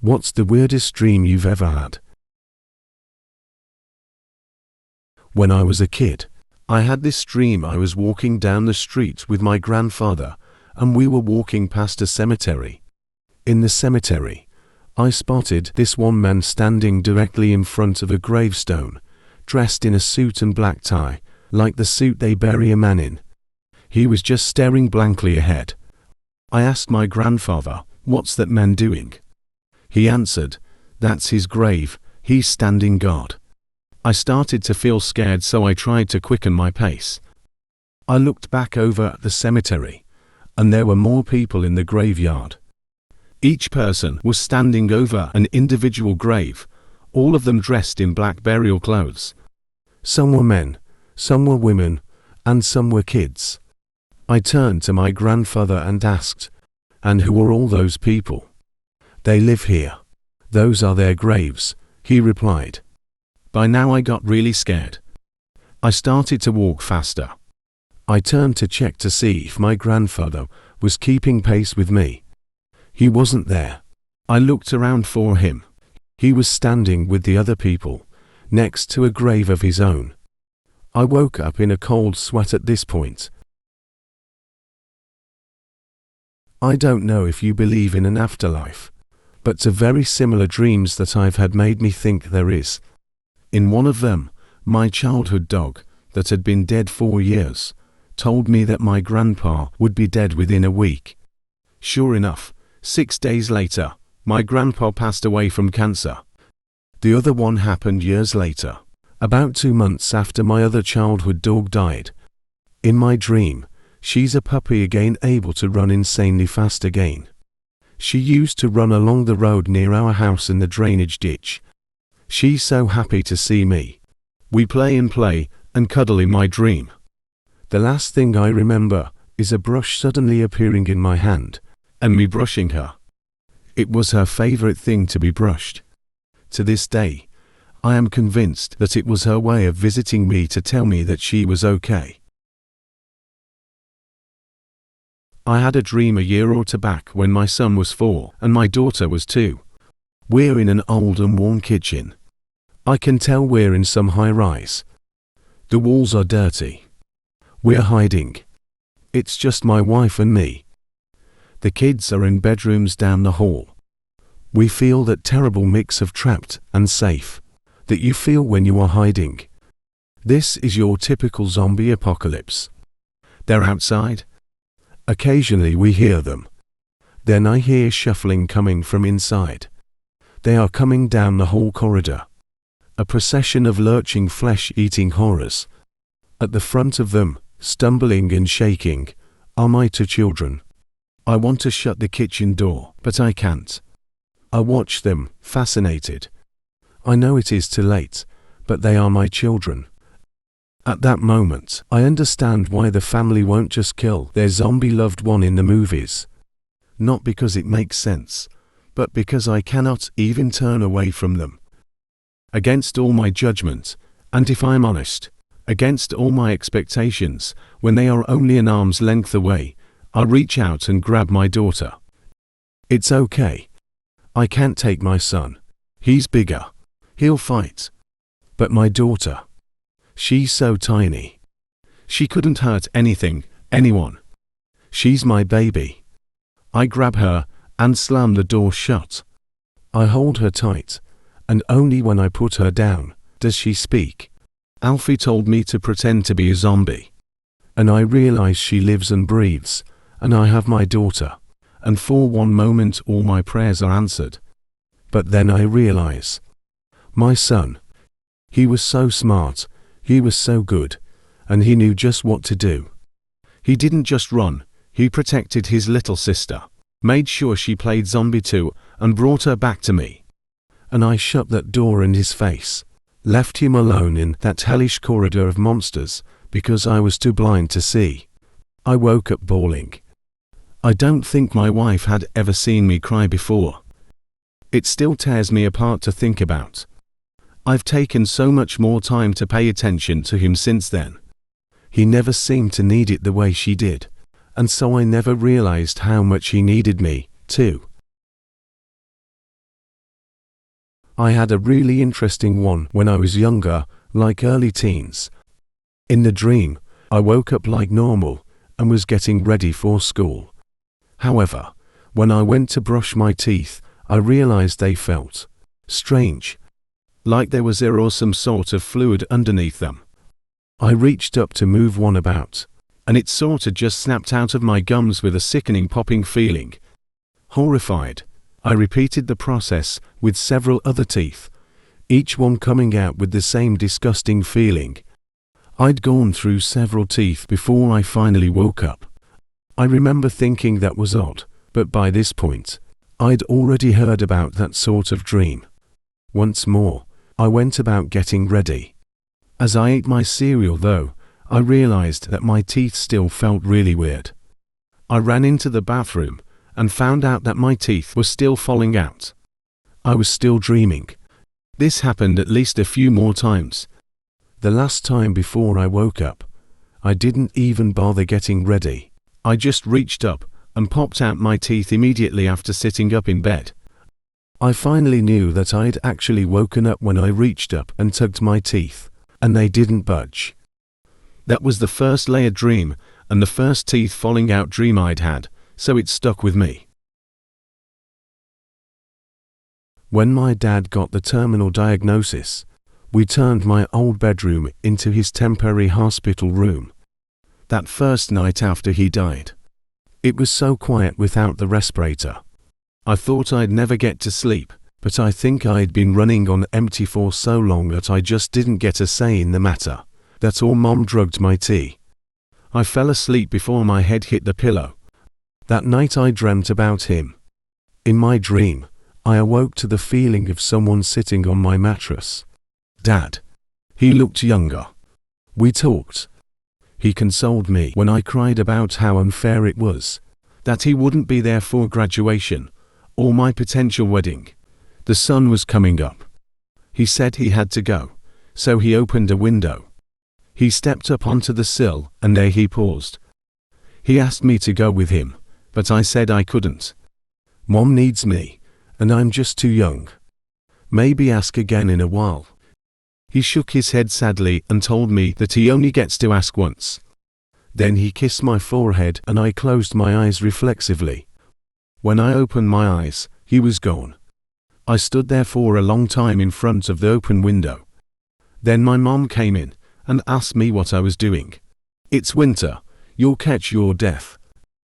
What's the weirdest dream you've ever had? When I was a kid, I had this dream. I was walking down the street with my grandfather, and we were walking past a cemetery. In the cemetery, I spotted this one man standing directly in front of a gravestone, dressed in a suit and black tie, like the suit they bury a man in. He was just staring blankly ahead. I asked my grandfather, "What's that man doing?" He answered, "That's his grave, he's standing guard." I started to feel scared, so I tried to quicken my pace. I looked back over at the cemetery, and there were more people in the graveyard. Each person was standing over an individual grave, all of them dressed in black burial clothes. Some were men, some were women, and some were kids. I turned to my grandfather and asked, "And who are all those people?" "They live here. Those are their graves," he replied. By now I got really scared. I started to walk faster. I turned to check to see if my grandfather was keeping pace with me. He wasn't there. I looked around for him. He was standing with the other people, next to a grave of his own. I woke up in a cold sweat at this point. I don't know if you believe in an afterlife, but two very similar dreams that I've had made me think there is. In one of them, my childhood dog, that had been dead 4 years, told me that my grandpa would be dead within a week. Sure enough, 6 days later, my grandpa passed away from cancer. The other one happened years later, about 2 months after my other childhood dog died. In my dream, she's a puppy again, able to run insanely fast again. She used to run along the road near our house in the drainage ditch. She's so happy to see me. We play and cuddle in my dream. The last thing I remember is a brush suddenly appearing in my hand, and me brushing her. It was her favorite thing to be brushed. To this day, I am convinced that it was her way of visiting me to tell me that she was okay. I had a dream a year or two back when my son was 4 and my daughter was 2. We're in an old and worn kitchen. I can tell we're in some high-rise. The walls are dirty. We're hiding. It's just my wife and me. The kids are in bedrooms down the hall. We feel that terrible mix of trapped and safe that you feel when you are hiding. This is your typical zombie apocalypse. They're outside. Occasionally we hear them. Then I hear shuffling coming from inside. They are coming down the whole corridor. A procession of lurching flesh-eating horrors. At the front of them, stumbling and shaking, are my 2 children. I want to shut the kitchen door, but I can't. I watch them, fascinated. I know it is too late, but they are my children. At that moment, I understand why the family won't just kill their zombie loved one in the movies. Not because it makes sense, but because I cannot even turn away from them. Against all my judgment, and if I'm honest, against all my expectations, when they are only an arm's length away, I reach out and grab my daughter. It's okay. I can't take my son. He's bigger. He'll fight. But my daughter, she's so tiny. She couldn't hurt anyone. She's my baby. I grab her and slam the door shut. I hold her tight, and only when I put her down does she speak. Alfie told me to pretend to be a zombie. And I realize she lives and breathes, and I have my daughter, and for one moment all my prayers are answered. But then I realize, my son, he was so smart, he was so good, and he knew just what to do. He didn't just run, he protected his little sister, made sure she played zombie too, and brought her back to me. And I shut that door in his face, left him alone in that hellish corridor of monsters, because I was too blind to see. I woke up bawling. I don't think my wife had ever seen me cry before. It still tears me apart to think about. I've taken so much more time to pay attention to him since then. He never seemed to need it the way she did, and so I never realized how much he needed me, too. I had a really interesting one when I was younger, like early teens. In the dream, I woke up like normal and was getting ready for school. However, when I went to brush my teeth, I realized they felt strange, like there was air or some sort of fluid underneath them. I reached up to move one about, and it sorta just snapped out of my gums with a sickening popping feeling. Horrified, I repeated the process with several other teeth, each one coming out with the same disgusting feeling. I'd gone through several teeth before I finally woke up. I remember thinking that was odd, but by this point, I'd already heard about that sort of dream. Once more, I went about getting ready. As I ate my cereal though, I realized that my teeth still felt really weird. I ran into the bathroom and found out that my teeth were still falling out. I was still dreaming. This happened at least a few more times. The last time before I woke up, I didn't even bother getting ready. I just reached up and popped out my teeth immediately after sitting up in bed. I finally knew that I'd actually woken up when I reached up and tugged my teeth, and they didn't budge. That was the first layered dream and the first teeth falling out dream I'd had, so it stuck with me. When my dad got the terminal diagnosis, we turned my old bedroom into his temporary hospital room. That first night after he died, it was so quiet without the respirator. I thought I'd never get to sleep, but I think I'd been running on empty for so long that I just didn't get a say in the matter. That's all. Mom drugged my tea. I fell asleep before my head hit the pillow. That night I dreamt about him. In my dream, I awoke to the feeling of someone sitting on my mattress. Dad. He looked younger. We talked. He consoled me when I cried about how unfair it was, that he wouldn't be there for graduation, or my potential wedding. The sun was coming up. He said he had to go, so he opened a window. He stepped up onto the sill, and there he paused. He asked me to go with him, but I said I couldn't. Mom needs me, and I'm just too young. Maybe ask again in a while. He shook his head sadly and told me that he only gets to ask once. Then he kissed my forehead and I closed my eyes reflexively. When I opened my eyes, he was gone. I stood there for a long time in front of the open window. Then my mom came in and asked me what I was doing. It's winter, you'll catch your death.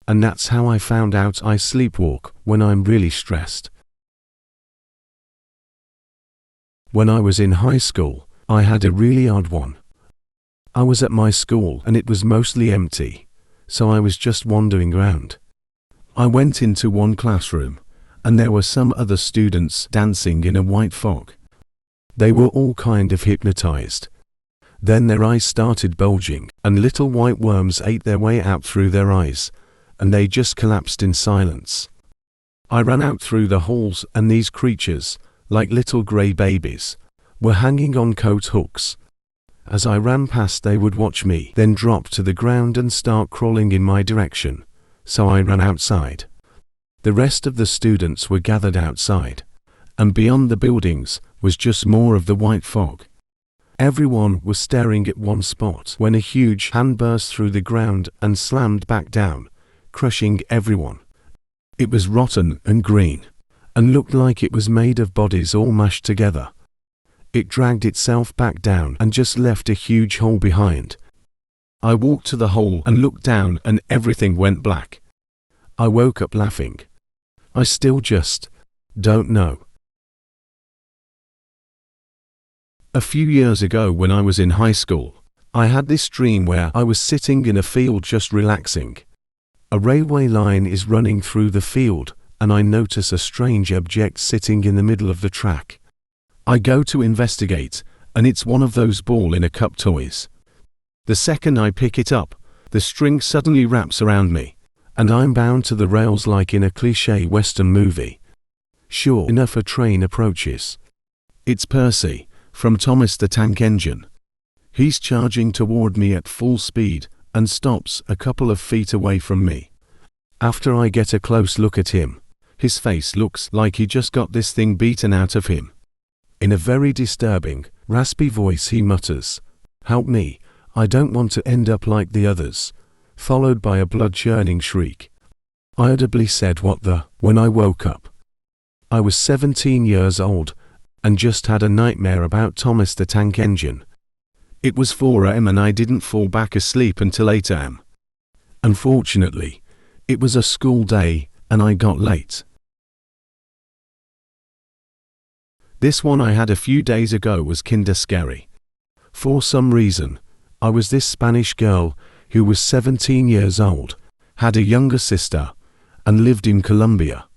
And that's how I found out I sleepwalk when I'm really stressed. When I was in high school, I had a really odd one. I was at my school and it was mostly empty, so I was just wandering around. I went into one classroom, and there were some other students dancing in a white fog. They were all kind of hypnotized. Then their eyes started bulging, and little white worms ate their way out through their eyes, and they just collapsed in silence. I ran out through the halls, and these creatures, like little grey babies, were hanging on coat hooks. As I ran past, they would watch me, then drop to the ground and start crawling in my direction, so I ran outside. The rest of the students were gathered outside, and beyond the buildings was just more of the white fog. Everyone was staring at one spot when a huge hand burst through the ground and slammed back down, crushing everyone. It was rotten and green, and looked like it was made of bodies all mashed together. It dragged itself back down and just left a huge hole behind. I walked to the hole and looked down, and everything went black. I woke up laughing. I still just don't know. A few years ago when I was in high school, I had this dream where I was sitting in a field just relaxing. A railway line is running through the field, and I notice a strange object sitting in the middle of the track. I go to investigate, and it's one of those ball-in-a-cup toys. The second I pick it up, the string suddenly wraps around me, and I'm bound to the rails like in a cliché Western movie. Sure enough, a train approaches. It's Percy, from Thomas the Tank Engine. He's charging toward me at full speed, and stops a couple of feet away from me. After I get a close look at him, his face looks like he just got this thing beaten out of him. In a very disturbing, raspy voice he mutters, "Help me, I don't want to end up like the others," followed by a blood-churning shriek. I audibly said "what the?" when I woke up. I was 17 years old and just had a nightmare about Thomas the Tank Engine. It was 4 a.m. and I didn't fall back asleep until 8 a.m. Unfortunately, it was a school day and I got late. This one I had a few days ago was kinda scary. For some reason, I was this Spanish girl who was 17 years old, had a younger sister, and lived in Colombia.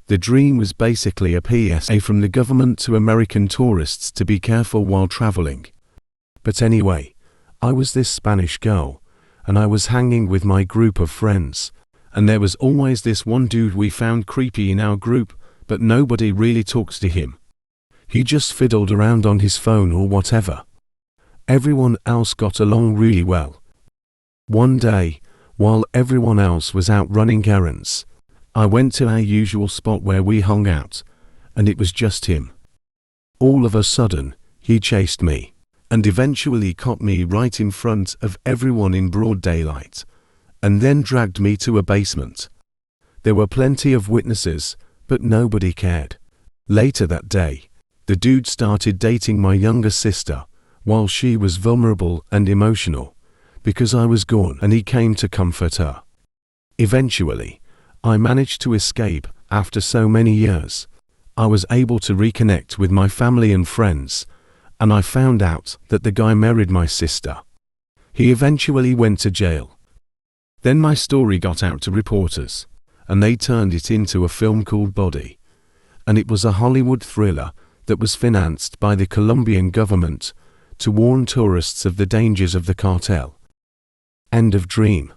The dream was basically a PSA from the government to American tourists to be careful while traveling. But anyway, I was this Spanish girl, and I was hanging with my group of friends, and there was always this one dude we found creepy in our group, but nobody really talks to him. He just fiddled around on his phone or whatever. Everyone else got along really well. One day, while everyone else was out running errands, I went to our usual spot where we hung out, and it was just him. All of a sudden, he chased me, and eventually caught me right in front of everyone in broad daylight, and then dragged me to a basement. There were plenty of witnesses, but nobody cared. Later that day, the dude started dating my younger sister, while she was vulnerable and emotional, because I was gone, and he came to comfort her. Eventually, I managed to escape. After so many years, I was able to reconnect with my family and friends, and I found out that the guy married my sister. He eventually went to jail. Then my story got out to reporters, and they turned it into a film called Body. And it was a Hollywood thriller that was financed by the Colombian government to warn tourists of the dangers of the cartel. End of dream.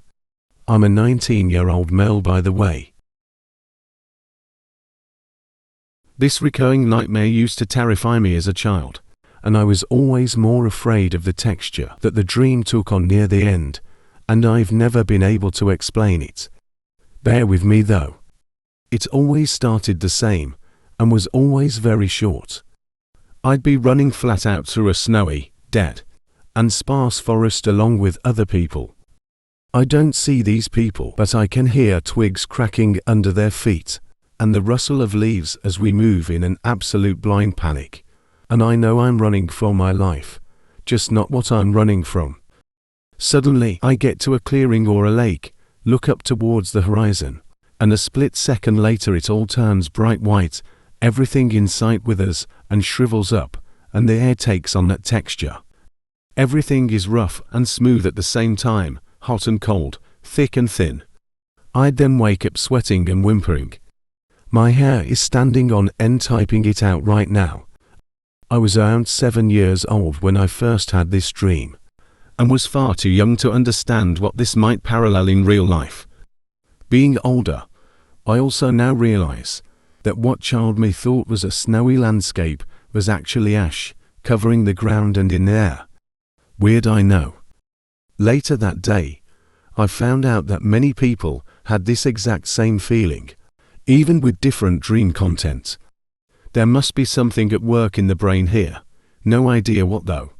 I'm a 19-year-old male, by the way. This recurring nightmare used to terrify me as a child, and I was always more afraid of the texture that the dream took on near the end, and I've never been able to explain it. Bear with me though. It always started the same, and was always very short. I'd be running flat out through a snowy, dead, and sparse forest along with other people. I don't see these people, but I can hear twigs cracking under their feet, and the rustle of leaves as we move in an absolute blind panic. And I know I'm running for my life, just not what I'm running from. Suddenly, I get to a clearing or a lake, look up towards the horizon, and a split second later it all turns bright white, everything in sight withers and shrivels up, and the air takes on that texture. Everything is rough and smooth at the same time, hot and cold, thick and thin. I'd then wake up sweating and whimpering. My hair is standing on end typing it out right now. I was around 7 years old when I first had this dream, and was far too young to understand what this might parallel in real life. Being older, I also now realize that what child me thought was a snowy landscape was actually ash, covering the ground and in the air. Weird, I know. Later that day, I found out that many people had this exact same feeling, even with different dream content. There must be something at work in the brain here. No idea what though.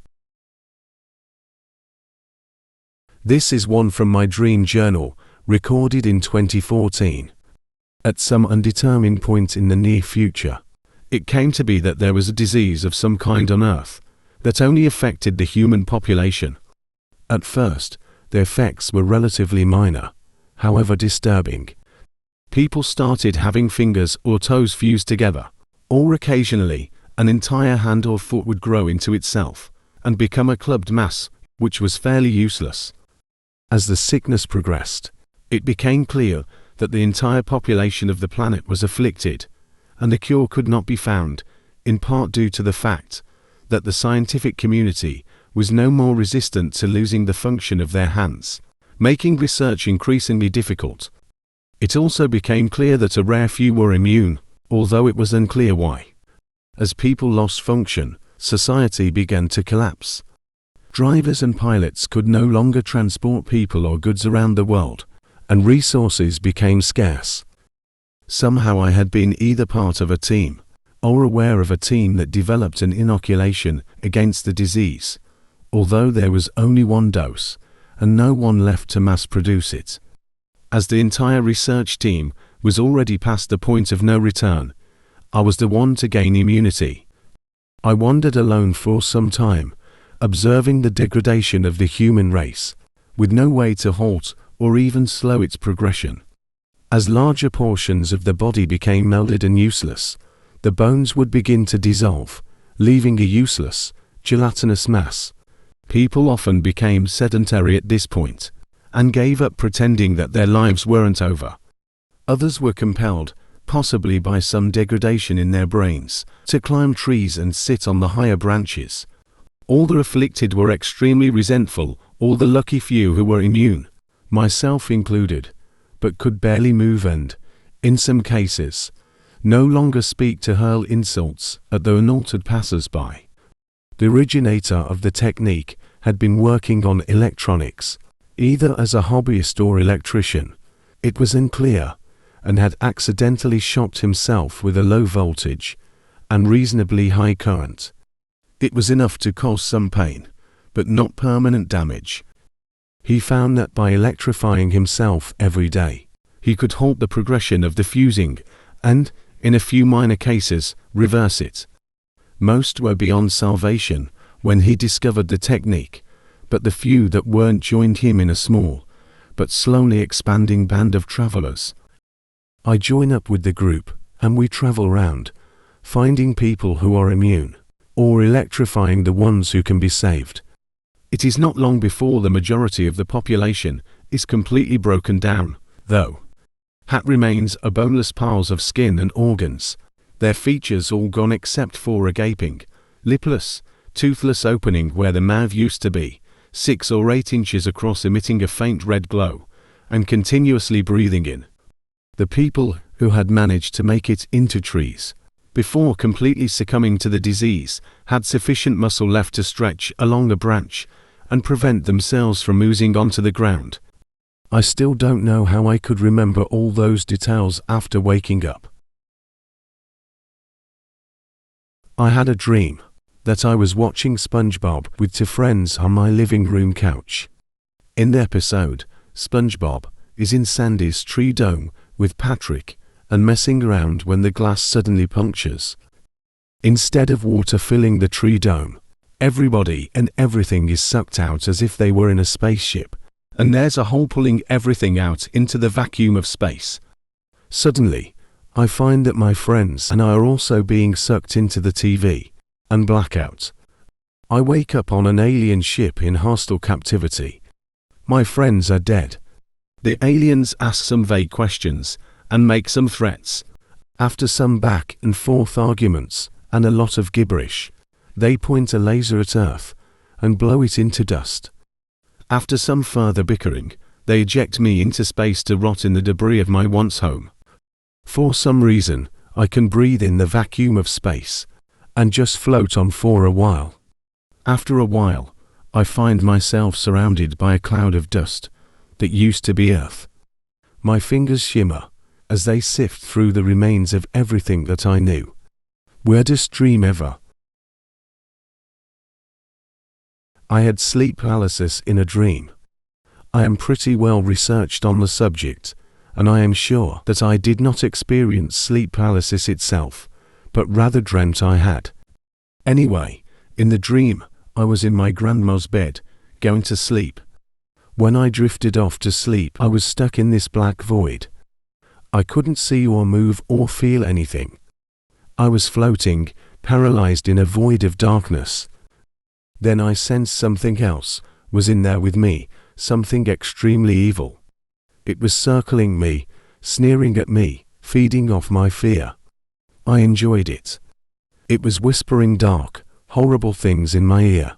This is one from my dream journal, recorded in 2014. At some undetermined point in the near future, it came to be that there was a disease of some kind on Earth that only affected the human population. At first, the effects were relatively minor, however disturbing. People started having fingers or toes fused together, or occasionally, an entire hand or foot would grow into itself, and become a clubbed mass, which was fairly useless. As the sickness progressed, it became clear that the entire population of the planet was afflicted, and a cure could not be found, in part due to the fact that the scientific community was no more resistant to losing the function of their hands, making research increasingly difficult. It also became clear that a rare few were immune, although it was unclear why. As people lost function, society began to collapse. Drivers and pilots could no longer transport people or goods around the world, and resources became scarce. Somehow I had been either part of a team, or aware of a team that developed an inoculation against the disease, although there was only one dose, and no one left to mass produce it. As the entire research team was already past the point of no return, I was the one to gain immunity. I wandered alone for some time, observing the degradation of the human race, with no way to halt or even slow its progression. As larger portions of the body became melded and useless, the bones would begin to dissolve, leaving a useless, gelatinous mass. People often became sedentary at this point, and gave up pretending that their lives weren't over. Others were compelled, possibly by some degradation in their brains, to climb trees and sit on the higher branches. All the afflicted were extremely resentful, all the lucky few who were immune, myself included, but could barely move and, in some cases, no longer speak to hurl insults at the unaltered passers-by. The originator of the technique had been working on electronics, either as a hobbyist or electrician. It was unclear, and had accidentally shocked himself with a low voltage and reasonably high current. It was enough to cause some pain, but not permanent damage. He found that by electrifying himself every day, he could halt the progression of the fusing and, in a few minor cases, reverse it. Most were beyond salvation when he discovered the technique, but the few that weren't joined him in a small, but slowly expanding band of travelers. I join up with the group, and we travel round, finding people who are immune, or electrifying the ones who can be saved. It is not long before the majority of the population is completely broken down, though. Hat remains are boneless piles of skin and organs, their features all gone except for a gaping, lipless, toothless opening where the mouth used to be, 6 or 8 inches across, emitting a faint red glow, and continuously breathing in. The people who had managed to make it into trees, before completely succumbing to the disease, had sufficient muscle left to stretch along a branch and prevent themselves from oozing onto the ground. I still don't know how I could remember all those details after waking up. I had a dream that I was watching SpongeBob with 2 friends on my living room couch. In the episode, SpongeBob is in Sandy's tree dome with Patrick and messing around when the glass suddenly punctures. Instead of water filling the tree dome, everybody and everything is sucked out as if they were in a spaceship, and there's a hole pulling everything out into the vacuum of space. Suddenly, I find that my friends and I are also being sucked into the TV, and blackout. I wake up on an alien ship in hostile captivity. My friends are dead. The aliens ask some vague questions and make some threats. After some back and forth arguments and a lot of gibberish, they point a laser at Earth and blow it into dust. After some further bickering, they eject me into space to rot in the debris of my once home. For some reason, I can breathe in the vacuum of space and just float on for a while. After a while, I find myself surrounded by a cloud of dust that used to be Earth. My fingers shimmer as they sift through the remains of everything that I knew. Weirdest dream ever. I had sleep paralysis in a dream. I am pretty well researched on the subject, and I am sure that I did not experience sleep paralysis itself, but rather dreamt I had. Anyway, in the dream, I was in my grandma's bed, going to sleep. When I drifted off to sleep, I was stuck in this black void. I couldn't see or move or feel anything. I was floating, paralyzed in a void of darkness. Then I sensed something else was in there with me, something extremely evil. It was circling me, sneering at me, feeding off my fear. I enjoyed it. It was whispering dark, horrible things in my ear.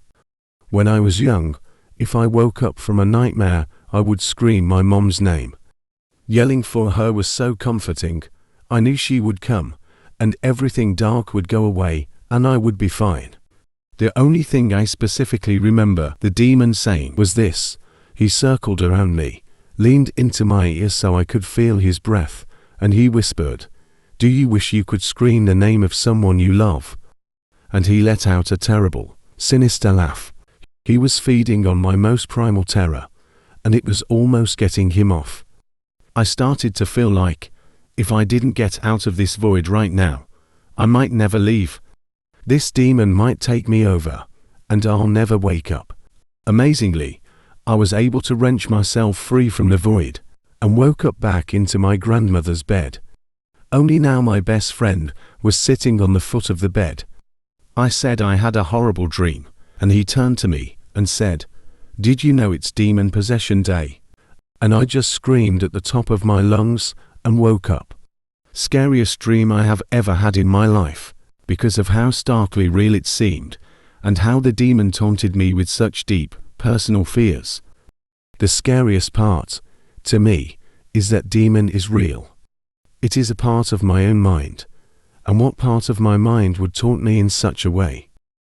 When I was young, if I woke up from a nightmare, I would scream my mom's name. Yelling for her was so comforting. I knew she would come, and everything dark would go away, and I would be fine. The only thing I specifically remember the demon saying was this. He circled around me, leaned into my ear so I could feel his breath, and he whispered, Do you wish you could scream the name of someone you love? And he let out a terrible, sinister laugh. He was feeding on my most primal terror, and it was almost getting him off. I started to feel like, if I didn't get out of this void right now, I might never leave. This demon might take me over, and I'll never wake up. Amazingly, I was able to wrench myself free from the void, and woke up back into my grandmother's bed. Only now my best friend was sitting on the foot of the bed. I said I had a horrible dream, and he turned to me and said, "Did you know it's demon possession day?" And I just screamed at the top of my lungs and woke up. Scariest dream I have ever had in my life, because of how starkly real it seemed, and how the demon taunted me with such deep, personal fears. The scariest part, to me, is that demon is real. It is a part of my own mind. And what part of my mind would taunt me in such a way?